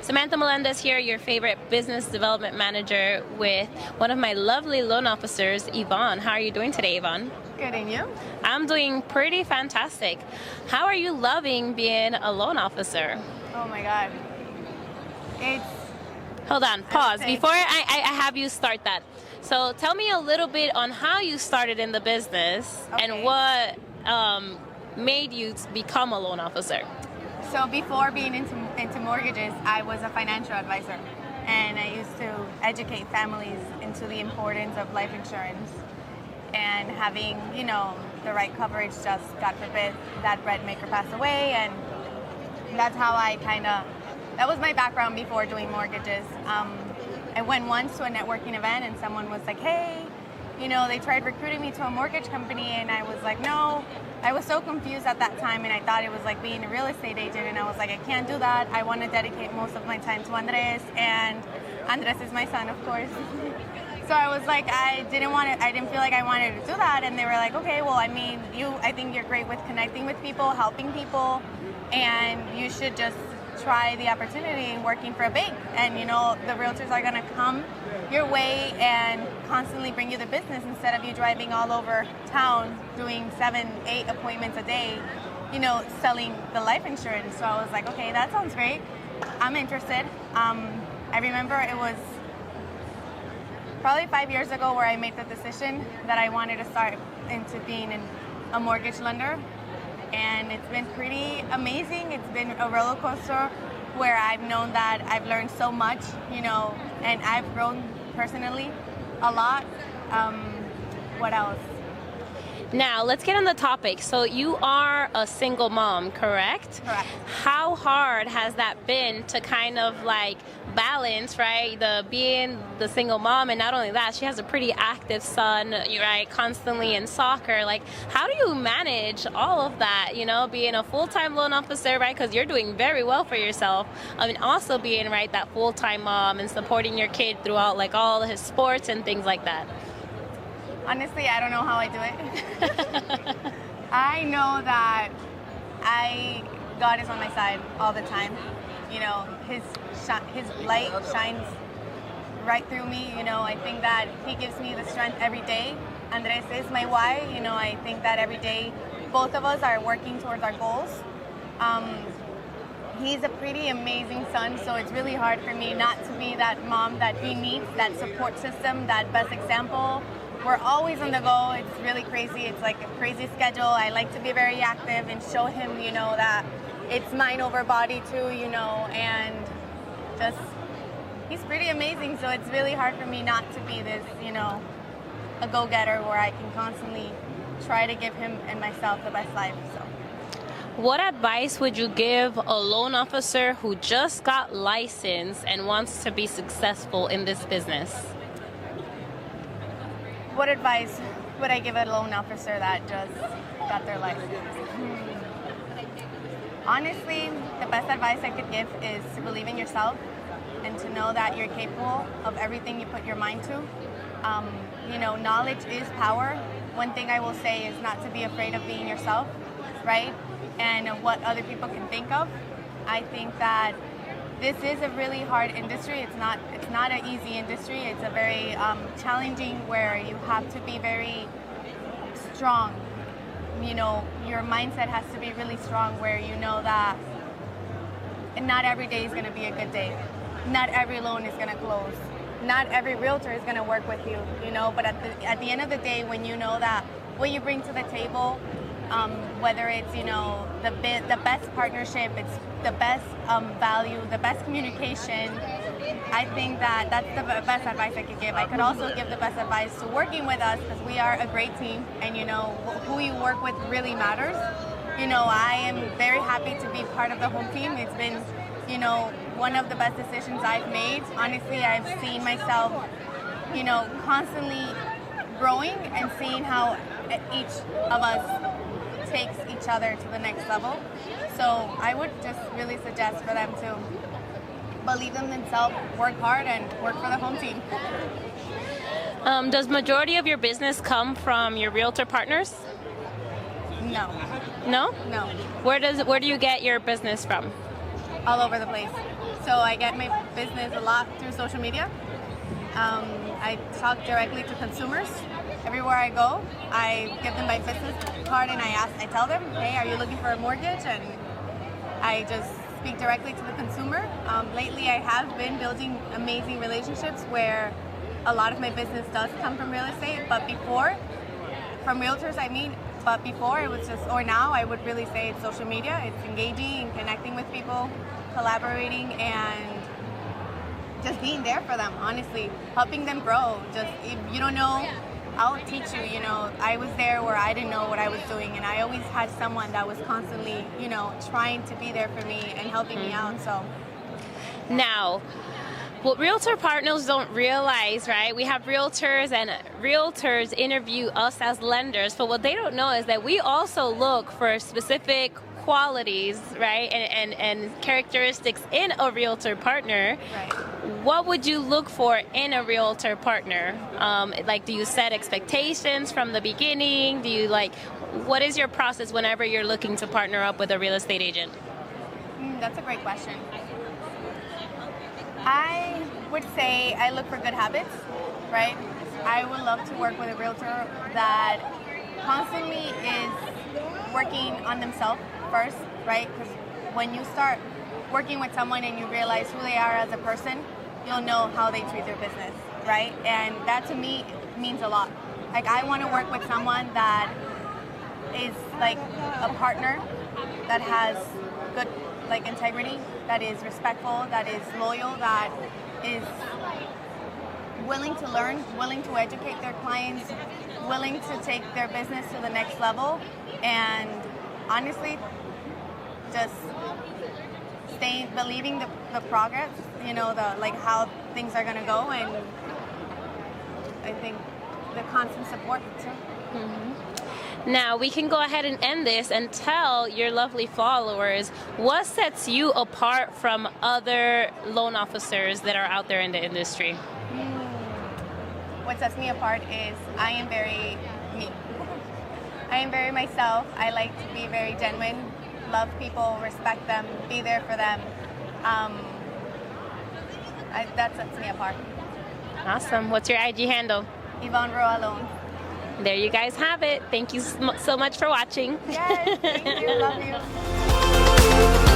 Samantha Melendez here, your favorite business development manager with one of my lovely loan officers, Ivone. How are you doing today, Ivone? Good, and you? I'm doing pretty fantastic. How are you loving being a loan officer? Oh my God. Hold on, pause. Before I have you start that. So tell me a little bit on how you started in the business and what made you become a loan officer. So before being into mortgages, I was a financial advisor, and I used to educate families into the importance of life insurance and having, the right coverage. Just God forbid that bread maker passed away, and that's how that was my background before doing mortgages. I went once to a networking event, and someone was like, "Hey, they tried recruiting me to a mortgage company," and I was like, "No." I was so confused at that time, and I thought it was like being a real estate agent, and I was like, I can't do that. I want to dedicate most of my time to Andres, and Andres is my son, of course. So I was like, I didn't feel like I wanted to do that, and they were like, okay, well, I think you're great with connecting with people, helping people, and you should just try the opportunity working for a bank, and the realtors are going to come your way and constantly bring you the business instead of you driving all over town doing 7-8 appointments a day, selling the life insurance. So I was like, okay, that sounds great. I'm interested. I remember it was probably 5 years ago where I made the decision that I wanted to start into being a mortgage lender. And it's been pretty amazing. It's been a roller coaster where I've known that I've learned so much, and I've grown personally a lot. What else? Now, let's get on the topic. So you are a single mom, correct? Correct. How hard has that been to kind of balance, right, being the single mom, and not only that, she has a pretty active son, right, constantly in soccer. How do you manage all of that, being a full-time loan officer, right, because you're doing very well for yourself, and also being, right, that full-time mom and supporting your kid throughout, all his sports and things like that? Honestly, I don't know how I do it. I know that God is on my side all the time. His light shines right through me. I think that he gives me the strength every day. Andres is my why. I think that every day both of us are working towards our goals. He's a pretty amazing son, so it's really hard for me not to be that mom that he needs, that support system, that best example. We're always on the go. It's really crazy. It's like a crazy schedule. I like to be very active and show him, that it's mind over body too, and just, he's pretty amazing. So it's really hard for me not to be this, a go-getter where I can constantly try to give him and myself the best life. So, what advice would you give a loan officer who just got licensed and wants to be successful in this business? What advice would I give a loan officer that just got their license? Honestly, the best advice I could give is to believe in yourself and to know that you're capable of everything you put your mind to. Knowledge is power. One thing I will say is not to be afraid of being yourself, right? And what other people can think of. I think that this is a really hard industry. It's not an easy industry. It's a very challenging, where you have to be very strong. Your mindset has to be really strong, where that not every day is going to be a good day. Not every loan is going to close. Not every realtor is going to work with you, but at the end of the day, when you know that what you bring to the table, whether it's the best partnership, it's the best value, the best communication, I think that that's the best advice I could give. I could also give the best advice to working with us, because we are a great team, and who you work with really matters. I am very happy to be part of the home team. It's been one of the best decisions I've made. Honestly, I've seen myself constantly growing and seeing how each of us takes each other to the next level. So I would just really suggest for them to believe in themselves, work hard, and work for the home team. Does majority of your business come from your realtor partners? No. No? No. Where do you get your business from? all over the place. So I get my business a lot through social media. I talk directly to consumers. Everywhere I go, I give them my business card and I tell them, hey, are you looking for a mortgage? And I just speak directly to the consumer. Lately, I have been building amazing relationships where a lot of my business does come from real estate, but before, from realtors I mean, but before it was just, or now I would really say it's social media. It's engaging and connecting with people, collaborating, and just being there for them, honestly, helping them grow. Just, if you don't know, I'll teach you, you know. I was there where I didn't know what I was doing, and I always had someone that was constantly, you know, trying to be there for me and helping me out, so. Now, what realtor partners don't realize, right? We have realtors and realtors interview us as lenders, but what they don't know is that we also look for specific qualities, right, and characteristics in a realtor partner. Right. What would you look for in a realtor partner? Like, do you set expectations from the beginning? Do you what is your process whenever you're looking to partner up with a real estate agent? That's a great question. I would say I look for good habits, right? I would love to work with a realtor that constantly is working on themselves first, right? Because when you start working with someone and you realize who they are as a person, you'll know how they treat their business, right? And that to me means a lot. Like, I want to work with someone that is like a partner that has good integrity, that is respectful, that is loyal, that is willing to learn, willing to educate their clients, willing to take their business to the next level, and honestly, just believing the progress, you know, how things are gonna go, and I think the constant support too. Mm-hmm. Now, we can go ahead and end this and tell your lovely followers what sets you apart from other loan officers that are out there in the industry. What sets me apart is I am very me. I am very myself. I like to be very genuine, love people, respect them, be there for them. That sets me apart. Awesome. What's your IG handle? Ivone Alone. There you guys have it. Thank you so much for watching. Yes, thank you. Love you.